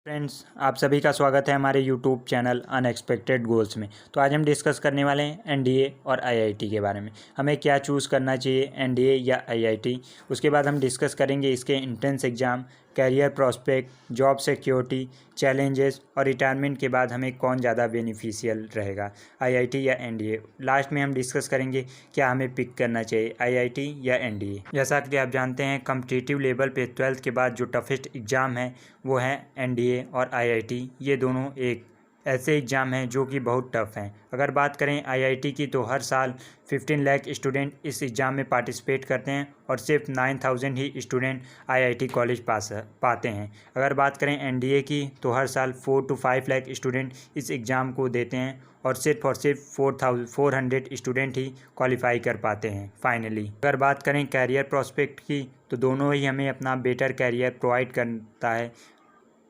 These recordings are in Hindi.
फ्रेंड्स, आप सभी का स्वागत है हमारे यूट्यूब चैनल अनएक्सपेक्टेड गोल्स में। तो आज हम डिस्कस करने वाले हैं एनडीए और आईआईटी के बारे में। हमें क्या चूज़ करना चाहिए, एनडीए या आईआईटी। उसके बाद हम डिस्कस करेंगे इसके entrance exam, career prospect, job security, challenges और रिटायरमेंट के बाद हमें कौन ज़्यादा बेनिफिशियल रहेगा, आईआईटी या एनडीए। लास्ट में हम डिस्कस करेंगे क्या हमें पिक करना चाहिए, आईआईटी या एनडीए। जैसा कि आप जानते हैं, कॉम्पिटिटिव लेवल पे 12th के बाद जो टफेस्ट एग्ज़ाम है वो है एनडीए और आईआईटी। ये दोनों एक ऐसे एग्ज़ाम हैं जो कि बहुत टफ़ हैं। अगर बात करें आईआईटी की तो हर साल 15 लाख स्टूडेंट इस एग्ज़ाम में पार्टिसिपेट करते हैं और सिर्फ 9000 ही स्टूडेंट आईआईटी कॉलेज पाते हैं। अगर बात करें एनडीए की तो हर साल 4 to 5 लाख स्टूडेंट इस एग्ज़ाम को देते हैं और सिर्फ 400 स्टूडेंट ही क्वालिफाई कर पाते हैं फाइनली। अगर बात करें कैरियर प्रॉस्पेक्ट की तो दोनों ही हमें अपना बेटर कैरियर प्रोवाइड करता है।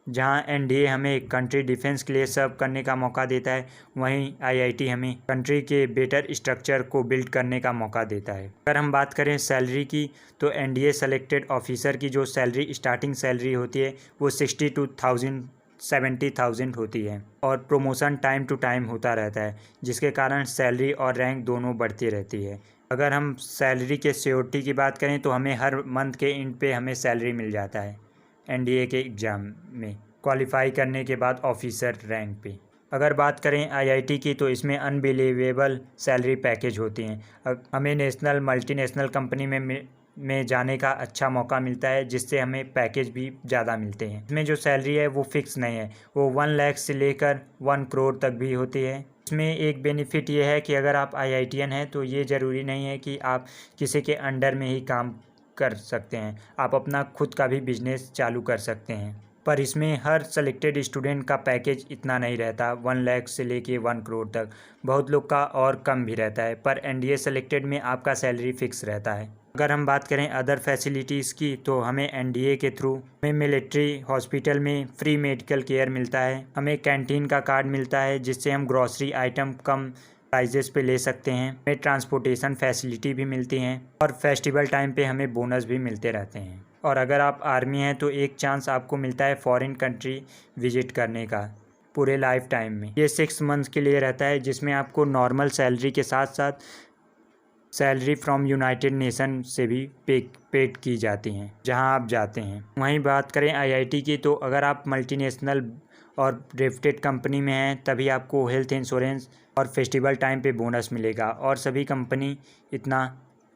जहां एनडीए हमें कंट्री डिफेंस के लिए सर्व करने का मौका देता है, वहीं आईआईटी हमें कंट्री के बेटर स्ट्रक्चर को बिल्ड करने का मौका देता है। अगर हम बात करें सैलरी की तो एनडीए सेलेक्टेड ऑफिसर की जो सैलरी स्टार्टिंग सैलरी होती है वो 62,000 70,000 होती है और प्रमोशन टाइम टू टाइम होता रहता है, जिसके कारण सैलरी और रैंक दोनों बढ़ती रहती है। अगर हम सैलरी के सिक्योरिटी की बात करें तो हमें हर मंथ के एंड पे हमें सैलरी मिल जाता है एनडीए के एग्ज़ाम में क्वालिफाई करने के बाद ऑफिसर रैंक पे। अगर बात करें आईआईटी की तो इसमें अनबिलीवेबल सैलरी पैकेज होती हैं। हमें नेशनल मल्टीनेशनल कंपनी में जाने का अच्छा मौका मिलता है, जिससे हमें पैकेज भी ज़्यादा मिलते हैं। इसमें जो सैलरी है वो फिक्स नहीं है, वो 1 लाख से लेकर 1 करोड़ तक भी होती है। इसमें एक बेनिफिट ये है कि अगर आप आईआईटीएन हैं तो ये ज़रूरी नहीं है कि आप किसी के अंडर में ही काम कर सकते हैं, आप अपना खुद का भी बिजनेस चालू कर सकते हैं। पर इसमें हर सेलेक्टेड स्टूडेंट का पैकेज इतना नहीं रहता, 1 लाख से लेके 1 करोड़ तक। बहुत लोग का और कम भी रहता है, पर एनडीए सेलेक्टेड में आपका सैलरी फिक्स रहता है। अगर हम बात करें अदर फैसिलिटीज़ की तो हमें एनडीए के थ्रू हमें मिलिट्री हॉस्पिटल में फ्री मेडिकल केयर मिलता है, हमें कैंटीन का कार्ड मिलता है जिससे हम ग्रॉसरी आइटम कम प्राइजेस पे ले सकते हैं, हमें ट्रांसपोर्टेशन फैसिलिटी भी मिलती हैं और फेस्टिवल टाइम पे हमें बोनस भी मिलते रहते हैं। और अगर आप आर्मी हैं तो एक चांस आपको मिलता है फॉरेन कंट्री विजिट करने का पूरे लाइफ टाइम में। ये 6 मंथ्स के लिए रहता है, जिसमें आपको नॉर्मल सैलरी के साथ साथ सैलरी फ्रॉम यूनाइटेड नेशन से भी पेड की जाती हैं जहां आप जाते हैं। वहीं बात करें आईआईटी की तो अगर आप मल्टीनेशनल और रेप्यूटेड कंपनी में हैं तभी आपको हेल्थ इंश्योरेंस और फेस्टिवल टाइम पे बोनस मिलेगा, और सभी कंपनी इतना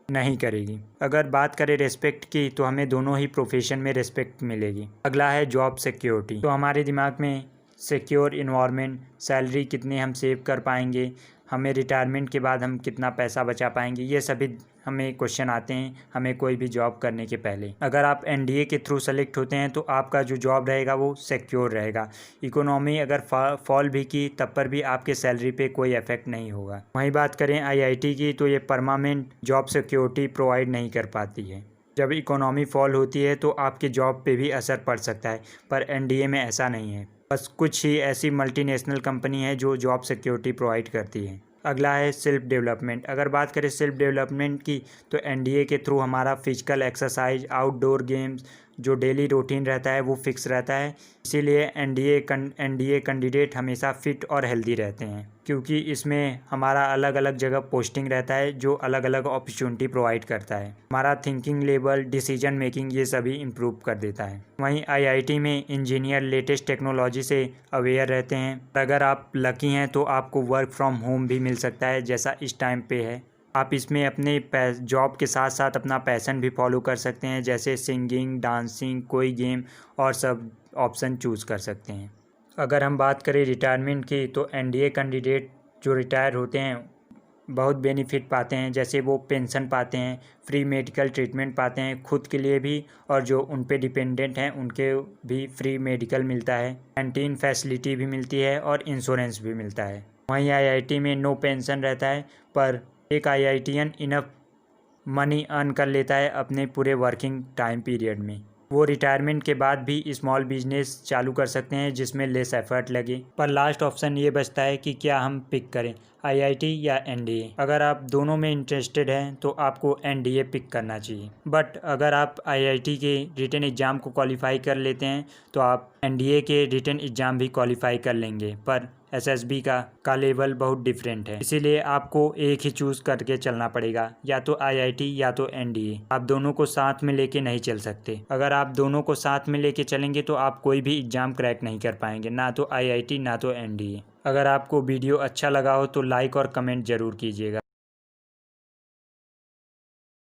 नहीं करेगी। अगर बात करें रिस्पेक्ट की तो हमें दोनों ही प्रोफेशन में रिस्पेक्ट मिलेगी। अगला है जॉब सिक्योरिटी। तो हमारे दिमाग में सिक्योर इन्वायरमेंट, सैलरी कितनी हम सेव कर पाएंगे, हमें रिटायरमेंट के बाद हम कितना पैसा बचा पाएंगे, ये सभी हमें क्वेश्चन आते हैं हमें कोई भी जॉब करने के पहले। अगर आप एनडीए के थ्रू सेलेक्ट होते हैं तो आपका जो जॉब रहेगा वो सिक्योर रहेगा। इकोनॉमी अगर फॉल भी की तब पर भी आपके सैलरी पे कोई इफेक्ट नहीं होगा। वहीं बात करें आईआईटी की तो ये परमानेंट जॉब सिक्योरिटी प्रोवाइड नहीं कर पाती है। जब इकोनॉमी फॉल होती है तो आपके जॉब पे भी असर पड़ सकता है, पर एनडीए में ऐसा नहीं है। बस कुछ ही ऐसी मल्टीनेशनल कंपनी है जो जॉब सिक्योरिटी प्रोवाइड करती है। अगला है सेल्फ डेवलपमेंट। अगर बात करें सेल्फ डेवलपमेंट की तो एनडीए के थ्रू हमारा फिजिकल एक्सरसाइज, आउटडोर गेम्स, जो डेली रूटीन रहता है वो फिक्स रहता है। इसीलिए एनडीए कैंडिडेट हमेशा फिट और हेल्दी रहते हैं, क्योंकि इसमें हमारा अलग अलग जगह पोस्टिंग रहता है जो अलग अलग अपॉर्चुनिटी प्रोवाइड करता है। हमारा थिंकिंग लेवल, डिसीजन मेकिंग, ये सभी इम्प्रूव कर देता है। वहीं आईआईटी में इंजीनियर लेटेस्ट टेक्नोलॉजी से अवेयर रहते हैं। अगर आप लकी हैं तो आपको वर्क फ्रॉम होम भी मिल सकता है, जैसा इस टाइम पे है। आप इसमें अपने जॉब के साथ साथ अपना पैशन भी फॉलो कर सकते हैं, जैसे सिंगिंग, डांसिंग, कोई गेम, और सब ऑप्शन चूज़ कर सकते हैं। अगर हम बात करें रिटायरमेंट की तो एनडीए कैंडिडेट जो रिटायर होते हैं बहुत बेनिफिट पाते हैं, जैसे वो पेंशन पाते हैं, फ्री मेडिकल ट्रीटमेंट पाते हैं खुद के लिए भी, और जो उन पे डिपेंडेंट हैं उनके भी फ्री मेडिकल मिलता है, कैंटीन फैसिलिटी भी मिलती है और इंश्योरेंस भी मिलता है। वहीं आईआईटी में नो पेंशन रहता है, पर एक आईआईटीएन इनफ मनी अर्न कर लेता है अपने पूरे वर्किंग टाइम पीरियड में। वो रिटायरमेंट के बाद भी स्मॉल बिजनेस चालू कर सकते हैं जिसमें लेस एफर्ट लगे। पर लास्ट ऑप्शन ये बचता है कि क्या हम पिक करें, आईआईटी या एनडीए। अगर आप दोनों में इंटरेस्टेड हैं तो आपको एनडीए पिक करना चाहिए। बट अगर आप आईआईटी के रिटन एग्ज़ाम को क्वालिफाई कर लेते हैं तो आप एनडीए के रिटन एग्ज़ाम भी क्वालिफाई कर लेंगे। पर एसएसबी का लेवल बहुत डिफरेंट है, इसीलिए आपको एक ही चूज़ करके चलना पड़ेगा, या तो आईआईटी या तो एनडीए। आप दोनों को साथ में लेके नहीं चल सकते। अगर आप दोनों को साथ में लेके चलेंगे तो आप कोई भी एग्ज़ाम क्रैक नहीं कर पाएंगे, ना तो आईआईटी ना तो एनडीए। अगर आपको वीडियो अच्छा लगा हो तो लाइक और कमेंट ज़रूर कीजिएगा।